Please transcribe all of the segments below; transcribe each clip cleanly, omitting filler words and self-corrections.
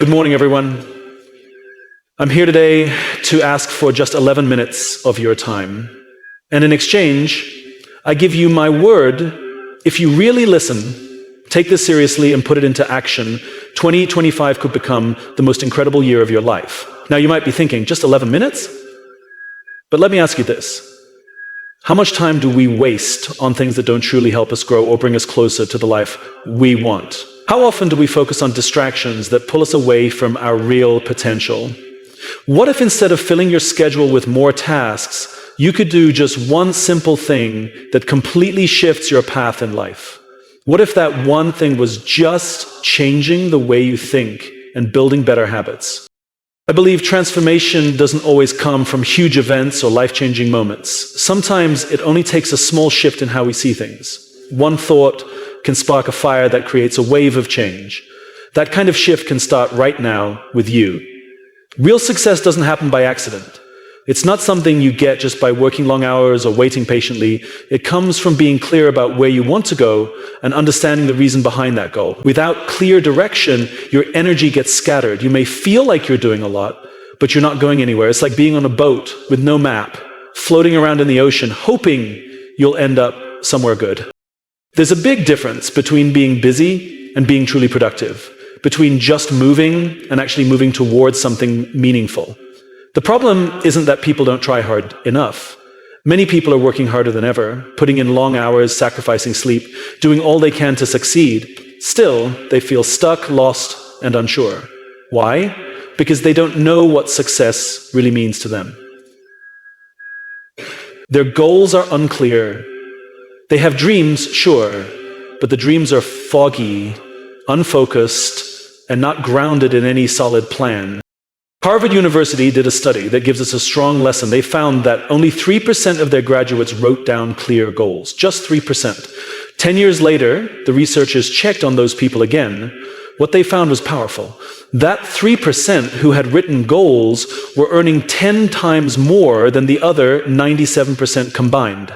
Good morning, everyone. I'm here today to ask for just 11 minutes of your time. And in exchange, I give you my word, if you really listen, take this seriously and put it into action, 2025 could become the most incredible year of your life. Now you might be thinking, just 11 minutes? But let me ask you this. How much time do we waste on things that don't truly help us grow or bring us closer to the life we want? How often do we focus on distractions that pull us away from our real potential? What if instead of filling your schedule with more tasks, you could do just one simple thing that completely shifts your path in life? What if that one thing was just changing the way you think and building better habits? I believe transformation doesn't always come from huge events or life-changing moments. Sometimes it only takes a small shift in how we see things. One thought can spark a fire that creates a wave of change. That kind of shift can start right now with you. Real success doesn't happen by accident. It's not something you get just by working long hours or waiting patiently. It comes from being clear about where you want to go and understanding the reason behind that goal. Without clear direction, your energy gets scattered. You may feel like you're doing a lot, but you're not going anywhere. It's like being on a boat with no map, floating around in the ocean, hoping you'll end up somewhere good. There's a big difference between being busy and being truly productive, between just moving and actually moving towards something meaningful. The problem isn't that people don't try hard enough. Many people are working harder than ever, putting in long hours, sacrificing sleep, doing all they can to succeed. Still, they feel stuck, lost, and unsure. Why? Because they don't know what success really means to them. Their goals are unclear. They have dreams, sure, but the dreams are foggy, unfocused, and not grounded in any solid plan. Harvard University did a study that gives us a strong lesson. They found that only 3% of their graduates wrote down clear goals, just 3%. 10 years later, the researchers checked on those people again. What they found was powerful. That 3% who had written goals were earning 10 times more than the other 97% combined.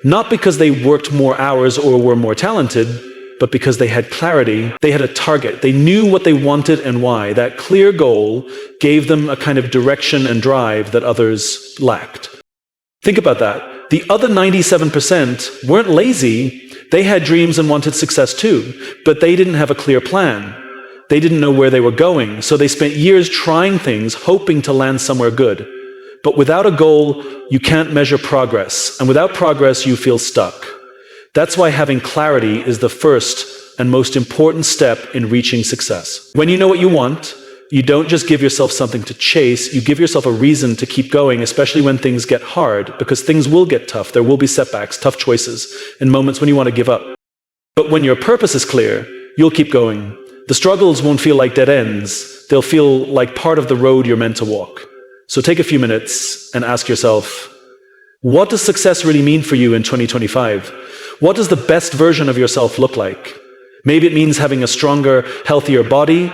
Not because they worked more hours or were more talented, but because they had clarity, they had a target, they knew what they wanted and why. That clear goal gave them a kind of direction and drive that others lacked. Think about that. The other 97% weren't lazy. They had dreams and wanted success too, but they didn't have a clear plan. They didn't know where they were going, so they spent years trying things, hoping to land somewhere good. But without a goal, you can't measure progress, and without progress, you feel stuck. That's why having clarity is the first and most important step in reaching success. When you know what you want, you don't just give yourself something to chase, you give yourself a reason to keep going, especially when things get hard, because things will get tough. There will be setbacks, tough choices, and moments when you want to give up. But when your purpose is clear, you'll keep going. The struggles won't feel like dead ends. They'll feel like part of the road you're meant to walk. So take a few minutes and ask yourself, what does success really mean for you in 2025? What does the best version of yourself look like? Maybe it means having a stronger, healthier body,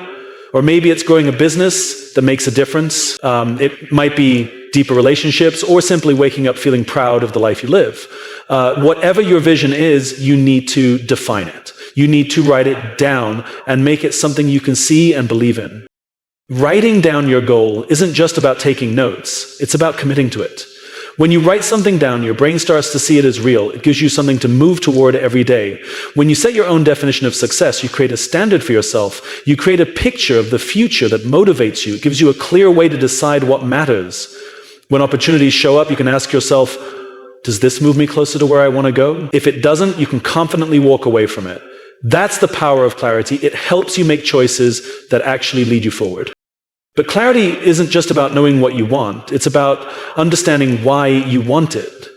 or maybe it's growing a business that makes a difference. It might be deeper relationships, or simply waking up feeling proud of the life you live. Whatever your vision is, you need to define it. You need to write it down and make it something you can see and believe in. Writing down your goal isn't just about taking notes, it's about committing to it. When you write something down, your brain starts to see it as real. It gives you something to move toward every day. When you set your own definition of success, you create a standard for yourself. You create a picture of the future that motivates you. It gives you a clear way to decide what matters. When opportunities show up, you can ask yourself, does this move me closer to where I want to go? If it doesn't, you can confidently walk away from it. That's the power of clarity. It helps you make choices that actually lead you forward. But clarity isn't just about knowing what you want. It's about understanding why you want it.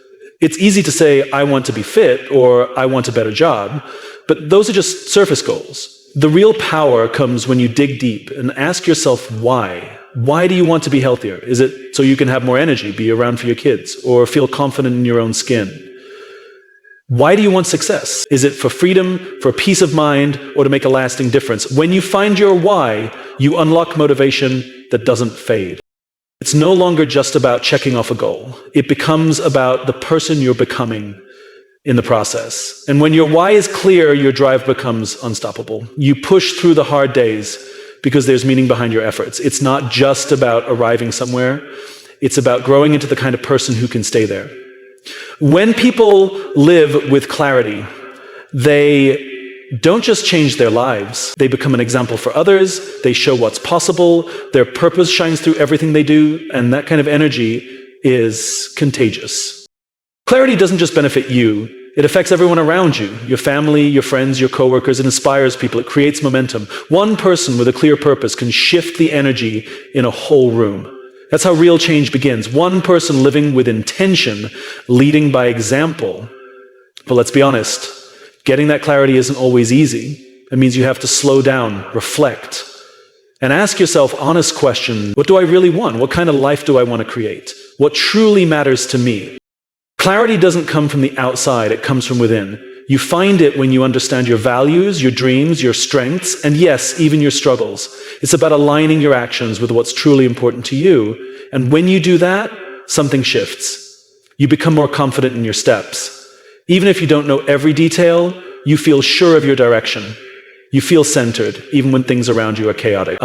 It's easy to say, I want to be fit, or I want a better job, but those are just surface goals. The real power comes when you dig deep and ask yourself why. Why do you want to be healthier? Is it so you can have more energy, be around for your kids, or feel confident in your own skin? Why do you want success? Is it for freedom, for peace of mind, or to make a lasting difference? When you find your why, you unlock motivation that doesn't fade. It's no longer just about checking off a goal. It becomes about the person you're becoming in the process. And when your why is clear, your drive becomes unstoppable. You push through the hard days because there's meaning behind your efforts. It's not just about arriving somewhere. It's about growing into the kind of person who can stay there. When people live with clarity, they don't just change their lives. They become an example for others. They show what's possible. Their purpose shines through everything they do, and that kind of energy is contagious. Clarity doesn't just benefit you. It affects everyone around you, your family, your friends, your coworkers. It inspires people. It creates momentum. One person with a clear purpose can shift the energy in a whole room. That's how real change begins. One person living with intention, leading by example. But let's be honest, getting that clarity isn't always easy. It means you have to slow down, reflect, and ask yourself honest questions. What do I really want? What kind of life do I want to create? What truly matters to me? Clarity doesn't come from the outside, it comes from within. You find it when you understand your values, your dreams, your strengths, and yes, even your struggles. It's about aligning your actions with what's truly important to you. And when you do that, something shifts. You become more confident in your steps. Even if you don't know every detail, you feel sure of your direction. You feel centered, even when things around you are chaotic.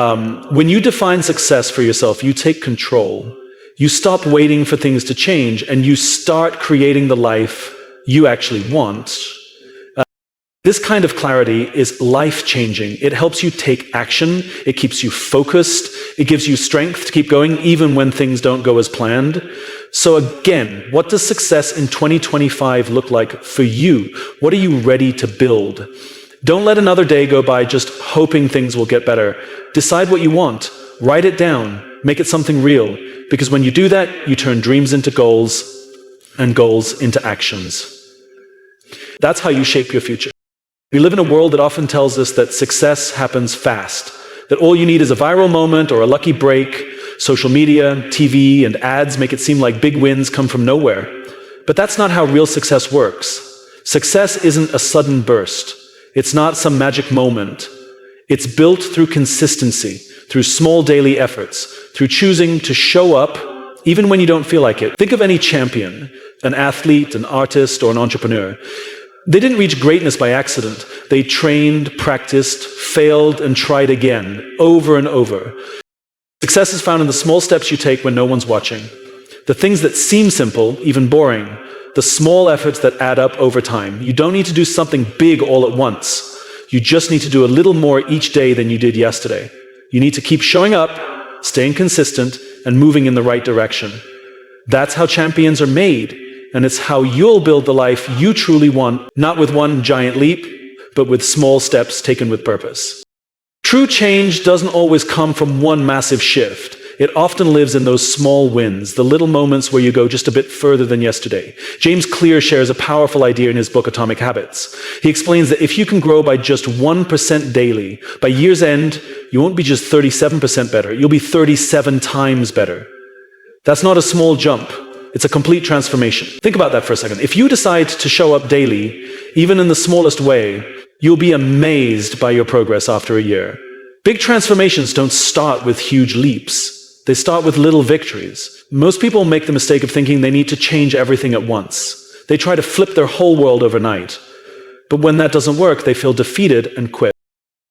When you define success for yourself, you take control. You stop waiting for things to change, and you start creating the life you actually want. This kind of clarity is life-changing. It helps you take action. It keeps you focused. It gives you strength to keep going even when things don't go as planned. So again, what does success in 2025 look like for you? What are you ready to build? Don't let another day go by just hoping things will get better. Decide what you want. Write it down. Make it something real. Because when you do that, you turn dreams into goals and goals into actions. That's how you shape your future. We live in a world that often tells us that success happens fast, that all you need is a viral moment or a lucky break. Social media, TV, and ads make it seem like big wins come from nowhere. But that's not how real success works. Success isn't a sudden burst. It's not some magic moment. It's built through consistency, through small daily efforts, through choosing to show up even when you don't feel like it. Think of any champion, an athlete, an artist, or an entrepreneur. They didn't reach greatness by accident. They trained, practiced, failed, and tried again, over and over. Success is found in the small steps you take when no one's watching. The things that seem simple, even boring. The small efforts that add up over time. You don't need to do something big all at once. You just need to do a little more each day than you did yesterday. You need to keep showing up, staying consistent, and moving in the right direction. That's how champions are made. And it's how you'll build the life you truly want, not with one giant leap, but with small steps taken with purpose. True change doesn't always come from one massive shift. It often lives in those small wins, the little moments where you go just a bit further than yesterday. James Clear shares a powerful idea in his book, Atomic Habits. He explains that if you can grow by just 1% daily, by year's end, you won't be just 37% better, you'll be 37 times better. That's not a small jump. It's a complete transformation. Think about that for a second. If you decide to show up daily, even in the smallest way, you'll be amazed by your progress after a year. Big transformations don't start with huge leaps. They start with little victories. Most people make the mistake of thinking they need to change everything at once. They try to flip their whole world overnight. But when that doesn't work, they feel defeated and quit.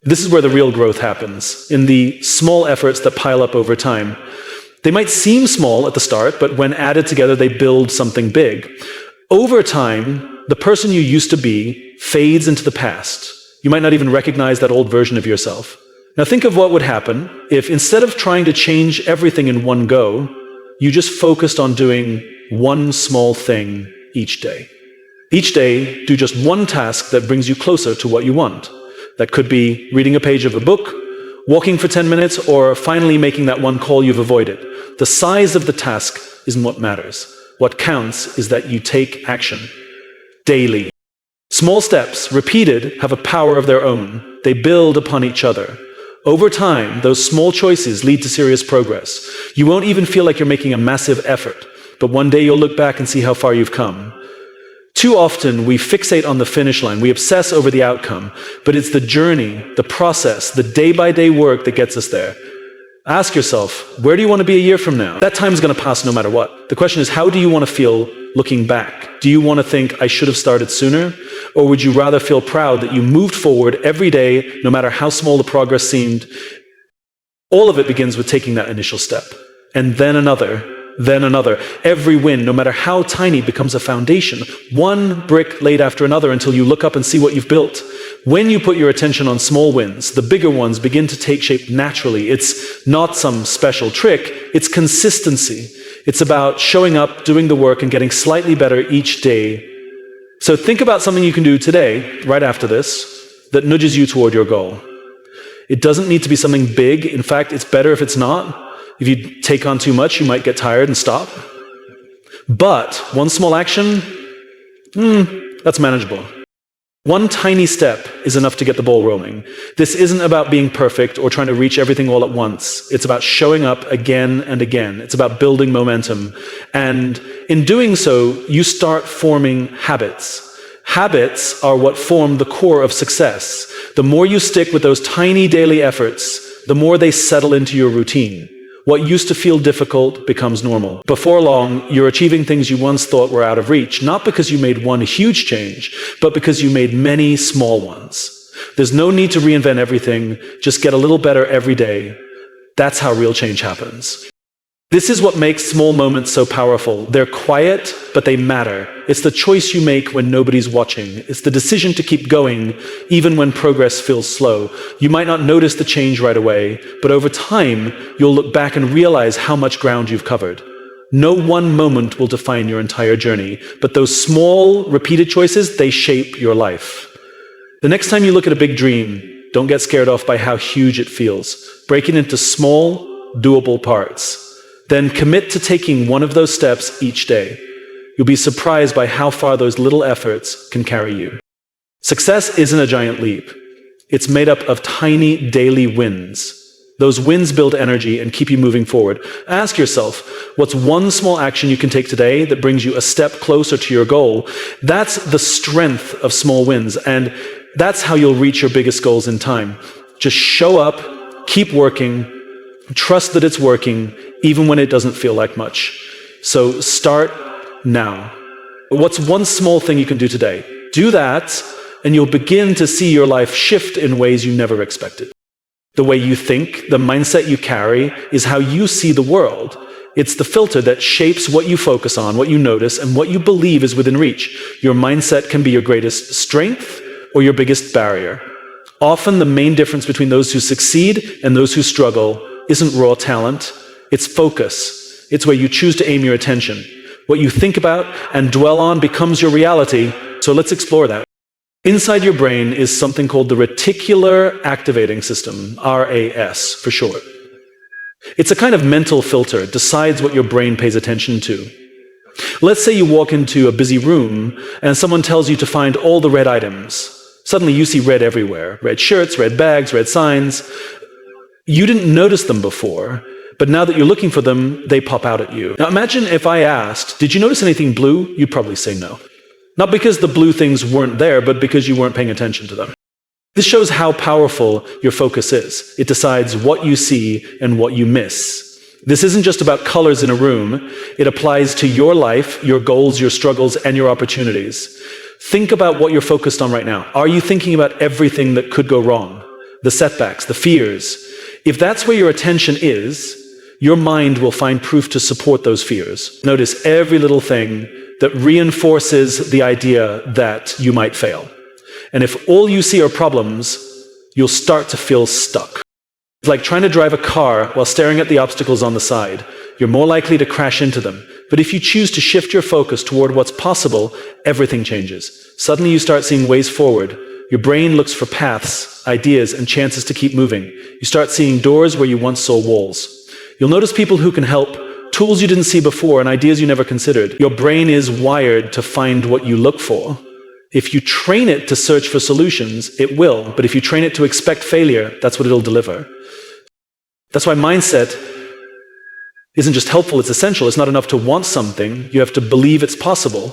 This is where the real growth happens, in the small efforts that pile up over time. They might seem small at the start, but when added together, they build something big. Over time, the person you used to be fades into the past. You might not even recognize that old version of yourself. Now think of what would happen if instead of trying to change everything in one go, you just focused on doing one small thing each day. Each day, do just one task that brings you closer to what you want. That could be reading a page of a book, walking for 10 minutes, or finally making that one call you've avoided. The size of the task isn't what matters. What counts is that you take action daily. Small steps, repeated, have a power of their own. They build upon each other. Over time, those small choices lead to serious progress. You won't even feel like you're making a massive effort, but one day you'll look back and see how far you've come. Too often, we fixate on the finish line. We obsess over the outcome, but it's the journey, the process, the day-by-day work that gets us there. Ask yourself, where do you want to be a year from now? That time's going to pass no matter what. The question is, how do you want to feel looking back? Do you want to think, I should have started sooner? Or would you rather feel proud that you moved forward every day, no matter how small the progress seemed, All of it begins with taking that initial step, and then another, then another. Every win, no matter how tiny, becomes a foundation, one brick laid after another until you look up and see what you've built. When you put your attention on small wins, the bigger ones begin to take shape naturally. It's not some special trick, it's consistency. It's about showing up, doing the work, and getting slightly better each day. So think about something you can do today, right after this, that nudges you toward your goal. It doesn't need to be something big. In fact, it's better if it's not. If you take on too much, you might get tired and stop. But one small action, that's manageable. One tiny step is enough to get the ball rolling. This isn't about being perfect or trying to reach everything all at once. It's about showing up again and again. It's about building momentum. And in doing so, you start forming habits. Habits are what form the core of success. The more you stick with those tiny daily efforts, the more they settle into your routine. What used to feel difficult becomes normal. Before long, you're achieving things you once thought were out of reach, not because you made one huge change, but because you made many small ones. There's no need to reinvent everything, just get a little better every day. That's how real change happens. This is what makes small moments so powerful. They're quiet, but they matter. It's the choice you make when nobody's watching. It's the decision to keep going, even when progress feels slow. You might not notice the change right away, but over time, you'll look back and realize how much ground you've covered. No one moment will define your entire journey, but those small, repeated choices, they shape your life. The next time you look at a big dream, don't get scared off by how huge it feels. Break it into small, doable parts. Then commit to taking one of those steps each day. You'll be surprised by how far those little efforts can carry you. Success isn't a giant leap. It's made up of tiny daily wins. Those wins build energy and keep you moving forward. Ask yourself, what's one small action you can take today that brings you a step closer to your goal? That's the strength of small wins, and that's how you'll reach your biggest goals in time. Just show up, keep working, trust that it's working, even when it doesn't feel like much. So start now. What's one small thing you can do today? Do that, and you'll begin to see your life shift in ways you never expected. The way you think, the mindset you carry, is how you see the world. It's the filter that shapes what you focus on, what you notice, and what you believe is within reach. Your mindset can be your greatest strength or your biggest barrier. Often the main difference between those who succeed and those who struggle isn't raw talent, it's focus. It's where you choose to aim your attention. What you think about and dwell on becomes your reality, so let's explore that. Inside your brain is something called the reticular activating system, RAS for short. It's a kind of mental filter. It decides what your brain pays attention to. Let's say you walk into a busy room and someone tells you to find all the red items. Suddenly you see red everywhere. Red shirts, red bags, red signs. You didn't notice them before, but now that you're looking for them, they pop out at you. Now imagine if I asked, did you notice anything blue? You'd probably say no. Not because the blue things weren't there, but because you weren't paying attention to them. This shows how powerful your focus is. It decides what you see and what you miss. This isn't just about colors in a room. It applies to your life, your goals, your struggles, and your opportunities. Think about what you're focused on right now. Are you thinking about everything that could go wrong? The setbacks, the fears? If that's where your attention is, your mind will find proof to support those fears. Notice every little thing that reinforces the idea that you might fail. And if all you see are problems, you'll start to feel stuck. It's like trying to drive a car while staring at the obstacles on the side. You're more likely to crash into them. But if you choose to shift your focus toward what's possible, everything changes. Suddenly you start seeing ways forward. Your brain looks for paths, ideas, and chances to keep moving. You start seeing doors where you once saw walls. You'll notice people who can help, tools you didn't see before, and ideas you never considered. Your brain is wired to find what you look for. If you train it to search for solutions, it will. But if you train it to expect failure, that's what it'll deliver. That's why mindset isn't just helpful, it's essential. It's not enough to want something. You have to believe it's possible.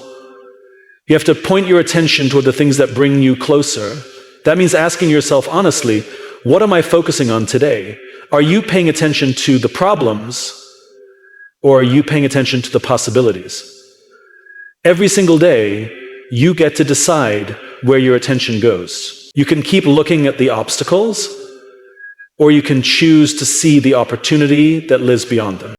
You have to point your attention toward the things that bring you closer. That means asking yourself honestly, what am I focusing on today? Are you paying attention to the problems, or are you paying attention to the possibilities? Every single day, you get to decide where your attention goes. You can keep looking at the obstacles, or you can choose to see the opportunity that lives beyond them.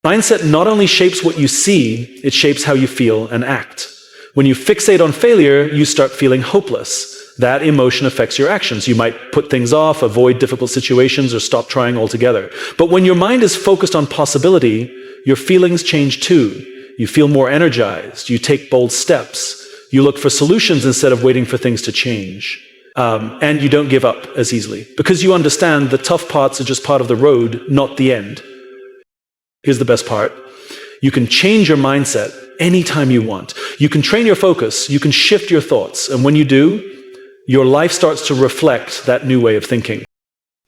Mindset not only shapes what you see, it shapes how you feel and act. When you fixate on failure, you start feeling hopeless. That emotion affects your actions. You might put things off, avoid difficult situations, or stop trying altogether. But when your mind is focused on possibility, your feelings change too. You feel more energized. You take bold steps. You look for solutions instead of waiting for things to change. And you don't give up as easily, because you understand the tough parts are just part of the road, not the end. Here's the best part. You can change your mindset anytime you want. You can train your focus. You can shift your thoughts. And when you do, your life starts to reflect that new way of thinking.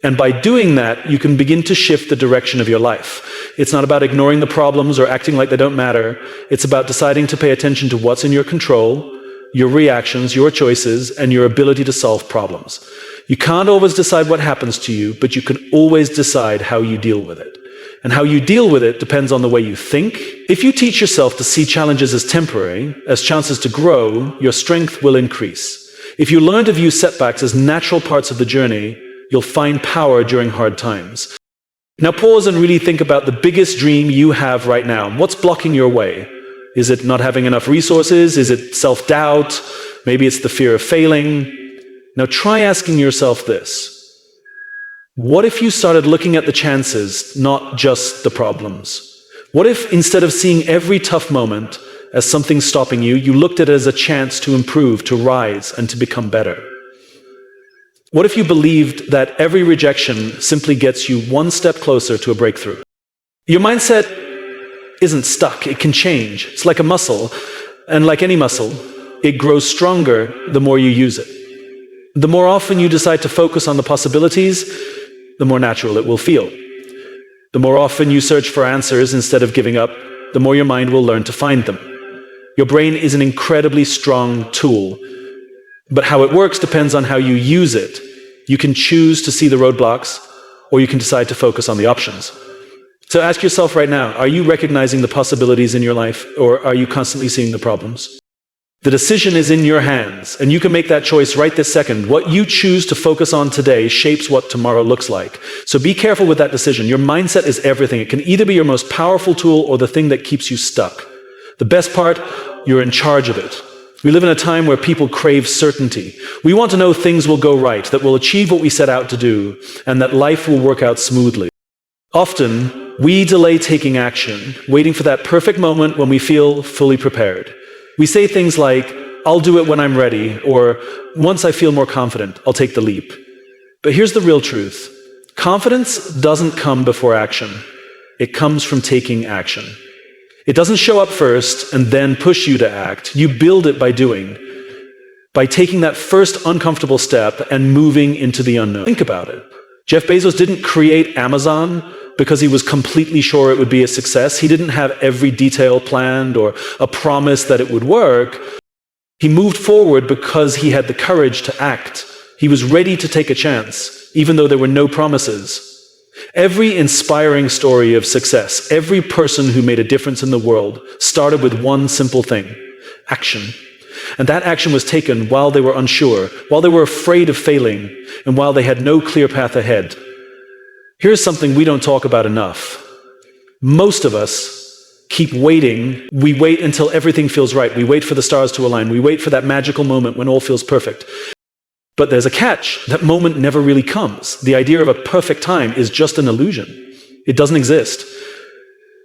And by doing that, you can begin to shift the direction of your life. It's not about ignoring the problems or acting like they don't matter. It's about deciding to pay attention to what's in your control, your reactions, your choices, and your ability to solve problems. You can't always decide what happens to you, but you can always decide how you deal with it. And how you deal with it depends on the way you think. If you teach yourself to see challenges as temporary, as chances to grow, your strength will increase. If you learn to view setbacks as natural parts of the journey, you'll find power during hard times. Now pause and really think about the biggest dream you have right now. What's blocking your way? Is it not having enough resources? Is it self-doubt? Maybe it's the fear of failing. Now try asking yourself this. What if you started looking at the chances, not just the problems? What if instead of seeing every tough moment as something stopping you, you looked at it as a chance to improve, to rise, and to become better? What if you believed that every rejection simply gets you one step closer to a breakthrough? Your mindset isn't stuck. It can change. It's like a muscle. And like any muscle, it grows stronger the more you use it. The more often you decide to focus on the possibilities, the more natural it will feel. The more often you search for answers instead of giving up, the more your mind will learn to find them. Your brain is an incredibly strong tool, but how it works depends on how you use it. You can choose to see the roadblocks, or you can decide to focus on the options. So ask yourself right now, are you recognizing the possibilities in your life, or are you constantly seeing the problems? The decision is in your hands, and you can make that choice right this second. What you choose to focus on today shapes what tomorrow looks like. So be careful with that decision. Your mindset is everything. It can either be your most powerful tool or the thing that keeps you stuck. The best part, you're in charge of it. We live in a time where people crave certainty. We want to know things will go right, that we'll achieve what we set out to do, and that life will work out smoothly. Often, we delay taking action, waiting for that perfect moment when we feel fully prepared. We say things like, I'll do it when I'm ready, or once I feel more confident, I'll take the leap. But here's the real truth. Confidence doesn't come before action. It comes from taking action. It doesn't show up first and then push you to act. You build it by doing, by taking that first uncomfortable step and moving into the unknown. Think about it. Jeff Bezos didn't create Amazon because he was completely sure it would be a success. He didn't have every detail planned or a promise that it would work. He moved forward because he had the courage to act. He was ready to take a chance, even though there were no promises. Every inspiring story of success, every person who made a difference in the world started with one simple thing: action. And that action was taken while they were unsure, while they were afraid of failing, and while they had no clear path ahead. Here's something we don't talk about enough. Most of us keep waiting. We wait until everything feels right. We wait for the stars to align. We wait for that magical moment when all feels perfect. But there's a catch. That moment never really comes. The idea of a perfect time is just an illusion. It doesn't exist.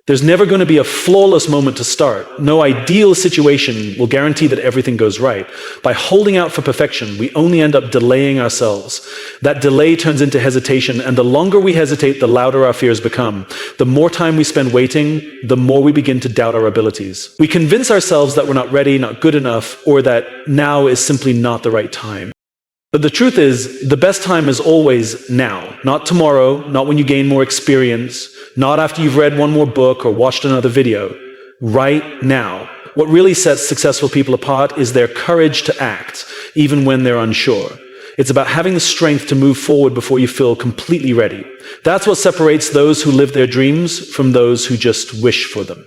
There's never going to be a flawless moment to start. No ideal situation will guarantee that everything goes right. By holding out for perfection, we only end up delaying ourselves. That delay turns into hesitation, and the longer we hesitate, the louder our fears become. The more time we spend waiting, the more we begin to doubt our abilities. We convince ourselves that we're not ready, not good enough, or that now is simply not the right time. But the truth is, the best time is always now. Not tomorrow, not when you gain more experience, not after you've read one more book or watched another video. Right now. What really sets successful people apart is their courage to act, even when they're unsure. It's about having the strength to move forward before you feel completely ready. That's what separates those who live their dreams from those who just wish for them.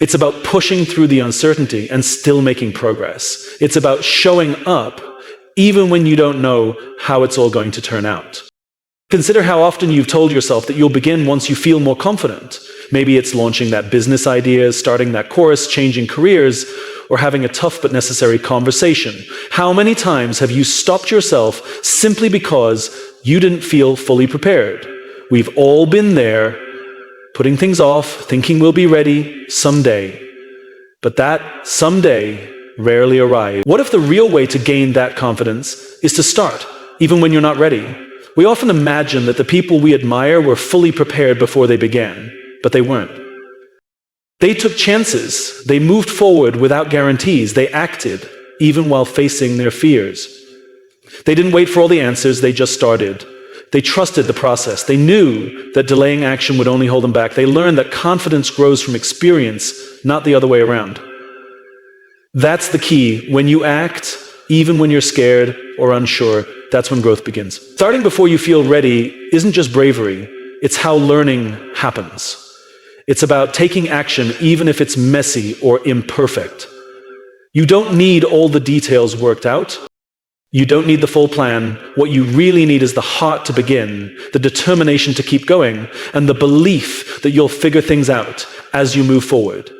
It's about pushing through the uncertainty and still making progress. It's about showing up even when you don't know how it's all going to turn out. Consider how often you've told yourself that you'll begin once you feel more confident. Maybe it's launching that business idea, starting that course, changing careers, or having a tough but necessary conversation. How many times have you stopped yourself simply because you didn't feel fully prepared? We've all been there, putting things off, thinking we'll be ready someday. But that someday rarely arrives. What if the real way to gain that confidence is to start, even when you're not ready? We often imagine that the people we admire were fully prepared before they began, but they weren't. They took chances. They moved forward without guarantees. They acted, even while facing their fears. They didn't wait for all the answers. They just started. They trusted the process. They knew that delaying action would only hold them back. They learned that confidence grows from experience, not the other way around. That's the key. When you act, even when you're scared or unsure, that's when growth begins. Starting before you feel ready isn't just bravery. It's how learning happens. It's about taking action even if it's messy or imperfect. You don't need all the details worked out. You don't need the full plan. What you really need is the heart to begin, the determination to keep going, and the belief that you'll figure things out as you move forward.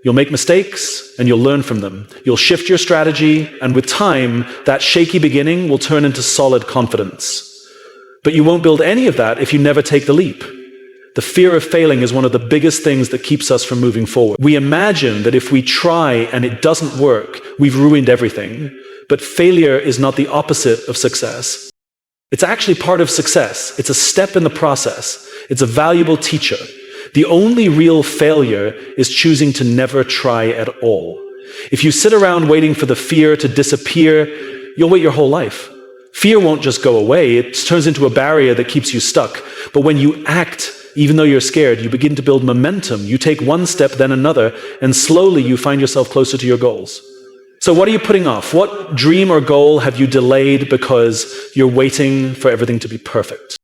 You'll make mistakes, and you'll learn from them. You'll shift your strategy, and with time, that shaky beginning will turn into solid confidence. But you won't build any of that if you never take the leap. The fear of failing is one of the biggest things that keeps us from moving forward. We imagine that if we try and it doesn't work, we've ruined everything. But failure is not the opposite of success. It's actually part of success. It's a step in the process. It's a valuable teacher. The only real failure is choosing to never try at all. If you sit around waiting for the fear to disappear, you'll wait your whole life. Fear won't just go away. It turns into a barrier that keeps you stuck. But when you act, even though you're scared, you begin to build momentum. You take one step, then another, and slowly you find yourself closer to your goals. So what are you putting off? What dream or goal have you delayed because you're waiting for everything to be perfect?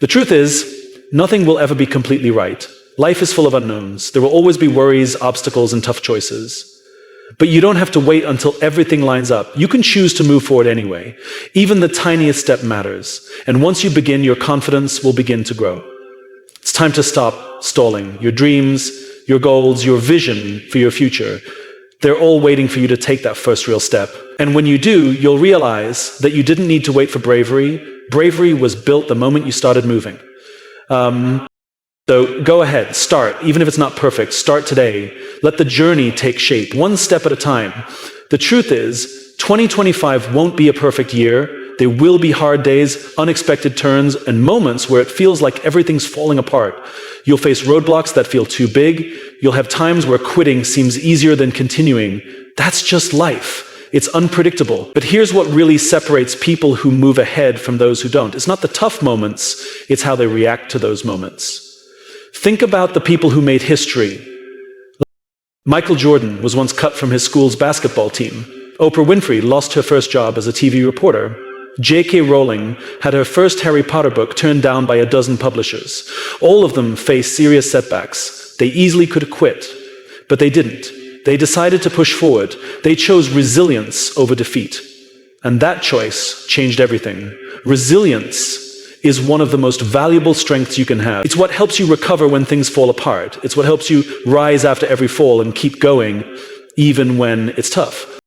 The truth is, nothing will ever be completely right. Life is full of unknowns. There will always be worries, obstacles, and tough choices. But you don't have to wait until everything lines up. You can choose to move forward anyway. Even the tiniest step matters. And once you begin, your confidence will begin to grow. It's time to stop stalling. Your dreams, your goals, your vision for your future, they're all waiting for you to take that first real step. And when you do, you'll realize that you didn't need to wait for bravery. Bravery was built the moment you started moving. So go ahead, start. Even if it's not perfect, start today. Let the journey take shape, one step at a time. The truth is, 2025 won't be a perfect year. There will be hard days, unexpected turns, and moments where it feels like everything's falling apart. You'll face roadblocks that feel too big. You'll have times where quitting seems easier than continuing. That's just life. It's unpredictable. But here's what really separates people who move ahead from those who don't. It's not the tough moments, it's how they react to those moments. Think about the people who made history. Michael Jordan was once cut from his school's basketball team. Oprah Winfrey lost her first job as a TV reporter. J.K. Rowling had her first Harry Potter book turned down by a dozen publishers. All of them faced serious setbacks. They easily could have quit, but they didn't. They decided to push forward. They chose resilience over defeat. And that choice changed everything. Resilience is one of the most valuable strengths you can have. It's what helps you recover when things fall apart. It's what helps you rise after every fall and keep going, even when it's tough.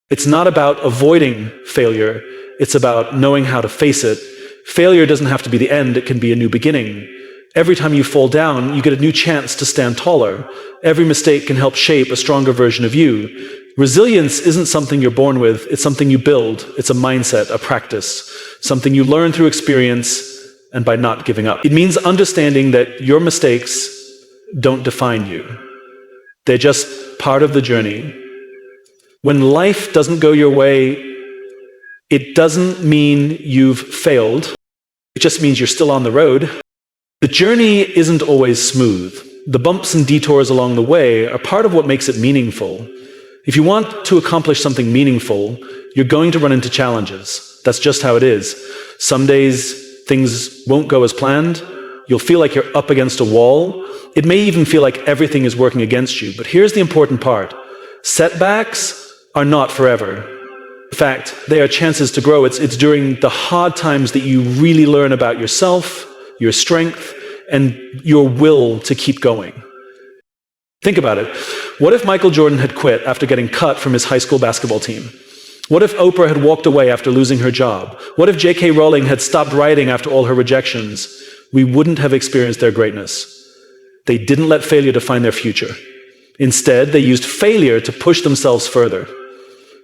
It's not about avoiding failure. It's about knowing how to face it. Failure doesn't have to be the end. It can be a new beginning. Every time you fall down, you get a new chance to stand taller. Every mistake can help shape a stronger version of you. Resilience isn't something you're born with. It's something you build. It's a mindset, a practice, something you learn through experience and by not giving up. It means understanding that your mistakes don't define you. They're just part of the journey. When life doesn't go your way, it doesn't mean you've failed. It just means you're still on the road. The journey isn't always smooth. The bumps and detours along the way are part of what makes it meaningful. If you want to accomplish something meaningful, you're going to run into challenges. That's just how it is. Some days, things won't go as planned. You'll feel like you're up against a wall. It may even feel like everything is working against you. But here's the important part. Setbacks are not forever. In fact, they are chances to grow. It's during the hard times that you really learn about yourself, your strength, and your will to keep going. Think about it. What if Michael Jordan had quit after getting cut from his high school basketball team? What if Oprah had walked away after losing her job? What if J.K. Rowling had stopped writing after all her rejections? We wouldn't have experienced their greatness. They didn't let failure define their future. Instead, they used failure to push themselves further.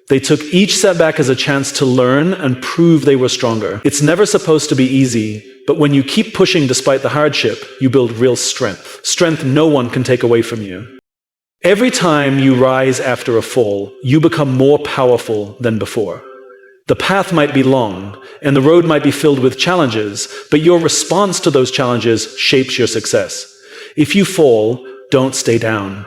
They took each setback as a chance to learn and prove they were stronger. It's never supposed to be easy, but when you keep pushing despite the hardship, you build real strength. Strength no one can take away from you. Every time you rise after a fall, you become more powerful than before. The path might be long, and the road might be filled with challenges, but your response to those challenges shapes your success. If you fall, don't stay down.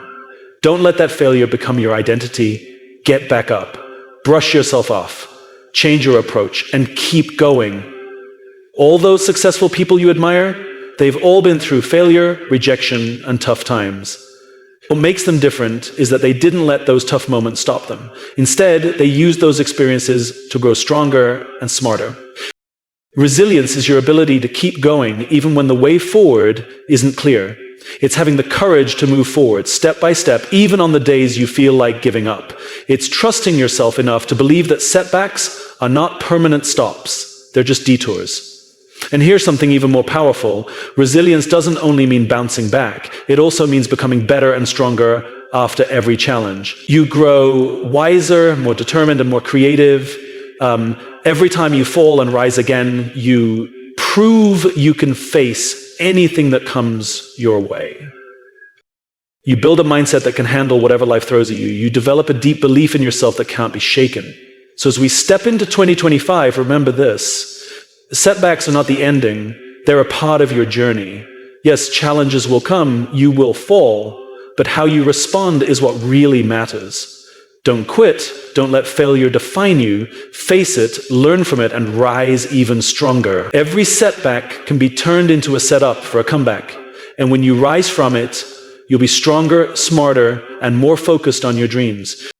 Don't let that failure become your identity. Get back up. Brush yourself off. Change your approach, and keep going. All those successful people you admire, they've all been through failure, rejection, and tough times. What makes them different is that they didn't let those tough moments stop them. Instead, they used those experiences to grow stronger and smarter. Resilience is your ability to keep going even when the way forward isn't clear. It's having the courage to move forward, step by step, even on the days you feel like giving up. It's trusting yourself enough to believe that setbacks are not permanent stops. They're just detours. And here's something even more powerful. Resilience doesn't only mean bouncing back. It also means becoming better and stronger after every challenge. You grow wiser, more determined, and more creative. Every time you fall and rise again, you prove you can face anything that comes your way. You build a mindset that can handle whatever life throws at you. You develop a deep belief in yourself that can't be shaken. So as we step into 2025, remember this. Setbacks are not the ending. They're a part of your journey. Yes, challenges will come. You will fall. But how you respond is what really matters. Don't quit. Don't let failure define you. Face it, learn from it, and rise even stronger. Every setback can be turned into a setup for a comeback. And when you rise from it, you'll be stronger, smarter, and more focused on your dreams.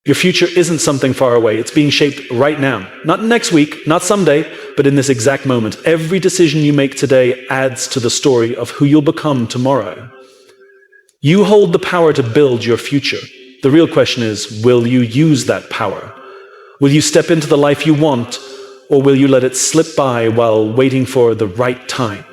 Your future isn't something far away. It's being shaped right now. Not next week, not someday, but in this exact moment. Every decision you make today adds to the story of who you'll become tomorrow. You hold the power to build your future. The real question is, will you use that power? Will you step into the life you want, or will you let it slip by while waiting for the right time?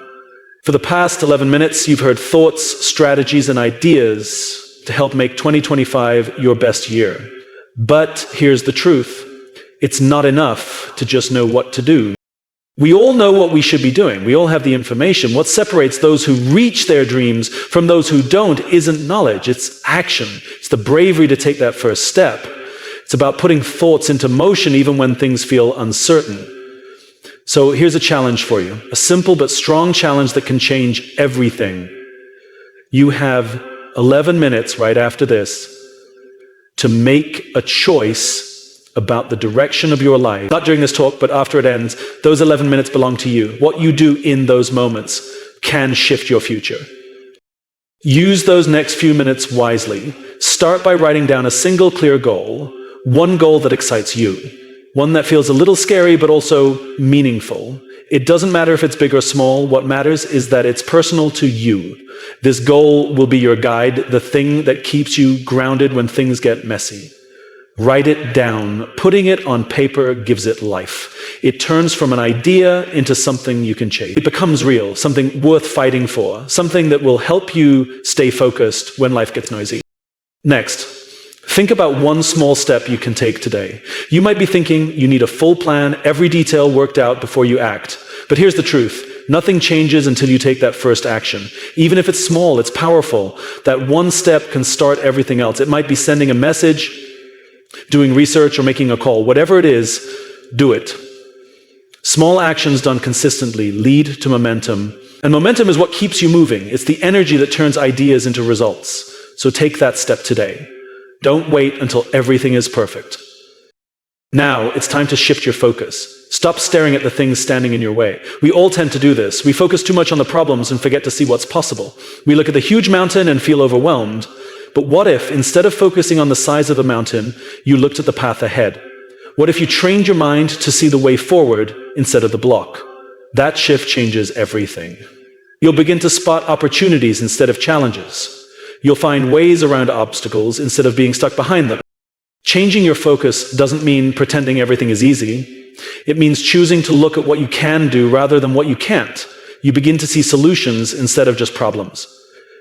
For the past 11 minutes, you've heard thoughts, strategies, and ideas to help make 2025 your best year. But here's the truth. It's not enough to just know what to do. We all know what we should be doing. We all have the information. What separates those who reach their dreams from those who don't isn't knowledge, it's action. It's the bravery to take that first step. It's about putting thoughts into motion even when things feel uncertain. So here's a challenge for you, a simple but strong challenge that can change everything. You have 11 minutes right after this to make a choice about the direction of your life. Not during this talk, but after it ends. Those 11 minutes belong to you. What you do in those moments can shift your future. Use those next few minutes wisely. Start by writing down a single clear goal, one goal that excites you, one that feels a little scary but also meaningful. It doesn't matter if it's big or small. What matters is that it's personal to you. This goal will be your guide, the thing that keeps you grounded when things get messy. Write it down. Putting it on paper gives it life. It turns from an idea into something you can chase. It becomes real, something worth fighting for, something that will help you stay focused when life gets noisy. Next, think about one small step you can take today. You might be thinking you need a full plan, every detail worked out before you act. But here's the truth. Nothing changes until you take that first action. Even if it's small, it's powerful. That one step can start everything else. It might be sending a message, doing research, or making a call. Whatever it is, do it. Small actions done consistently lead to momentum. And momentum is what keeps you moving. It's the energy that turns ideas into results. So take that step today. Don't wait until everything is perfect. Now, it's time to shift your focus. Stop staring at the things standing in your way. We all tend to do this. We focus too much on the problems and forget to see what's possible. We look at the huge mountain and feel overwhelmed. But what if, instead of focusing on the size of the mountain, you looked at the path ahead? What if you trained your mind to see the way forward instead of the block? That shift changes everything. You'll begin to spot opportunities instead of challenges. You'll find ways around obstacles instead of being stuck behind them. Changing your focus doesn't mean pretending everything is easy. It means choosing to look at what you can do rather than what you can't. You begin to see solutions instead of just problems.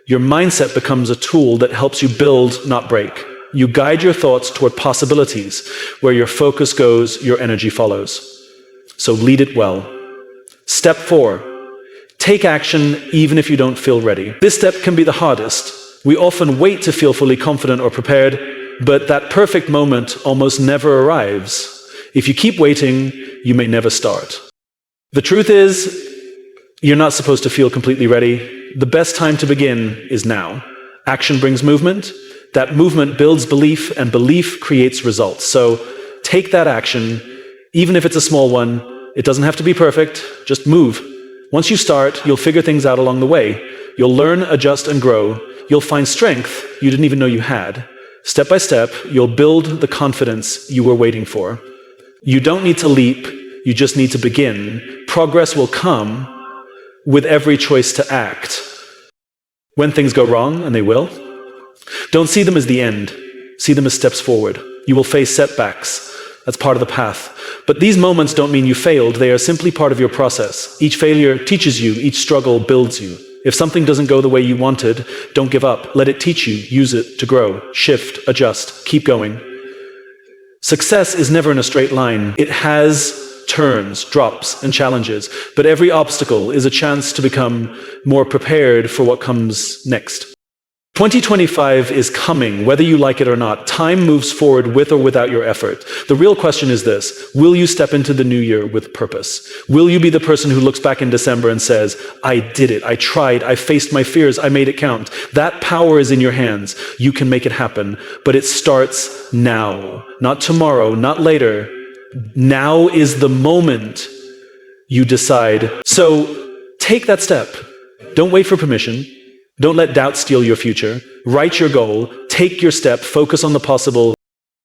Your mindset becomes a tool that helps you build, not break. You guide your thoughts toward possibilities. Where your focus goes, your energy follows. So lead it well. Step 4. Take action even if you don't feel ready. This step can be the hardest. We often wait to feel fully confident or prepared, but that perfect moment almost never arrives. If you keep waiting, you may never start. The truth is, you're not supposed to feel completely ready. The best time to begin is now. Action brings movement. That movement builds belief, and belief creates results. So take that action, even if it's a small one. It doesn't have to be perfect. Just move. Once you start, you'll figure things out along the way. You'll learn, adjust, and grow. You'll find strength you didn't even know you had. Step by step, you'll build the confidence you were waiting for. You don't need to leap. You just need to begin. Progress will come with every choice to act. When things go wrong, and they will, don't see them as the end. See them as steps forward. You will face setbacks. That's part of the path. But these moments don't mean you failed. They are simply part of your process. Each failure teaches you. Each struggle builds you. If something doesn't go the way you wanted, don't give up. Let it teach you. Use it to grow. Shift, adjust, keep going. Success is never in a straight line. It has turns, drops, and challenges. But every obstacle is a chance to become more prepared for what comes next. 2025 is coming, whether you like it or not. Time moves forward with or without your effort. The real question is this: will you step into the new year with purpose? Will you be the person who looks back in December and says, I did it, I tried, I faced my fears, I made it count? That power is in your hands. You can make it happen, but it starts now. Not tomorrow, not later. Now is the moment you decide. So take that step. Don't wait for permission. Don't let doubt steal your future. Write your goal. Take your step. Focus on the possible.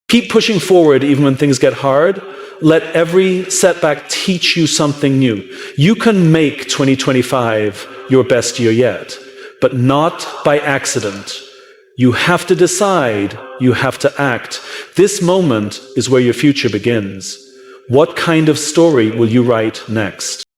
Keep pushing forward even when things get hard. Let every setback teach you something new. You can make 2025 your best year yet, but not by accident. You have to decide. You have to act. This moment is where your future begins. What kind of story will you write next?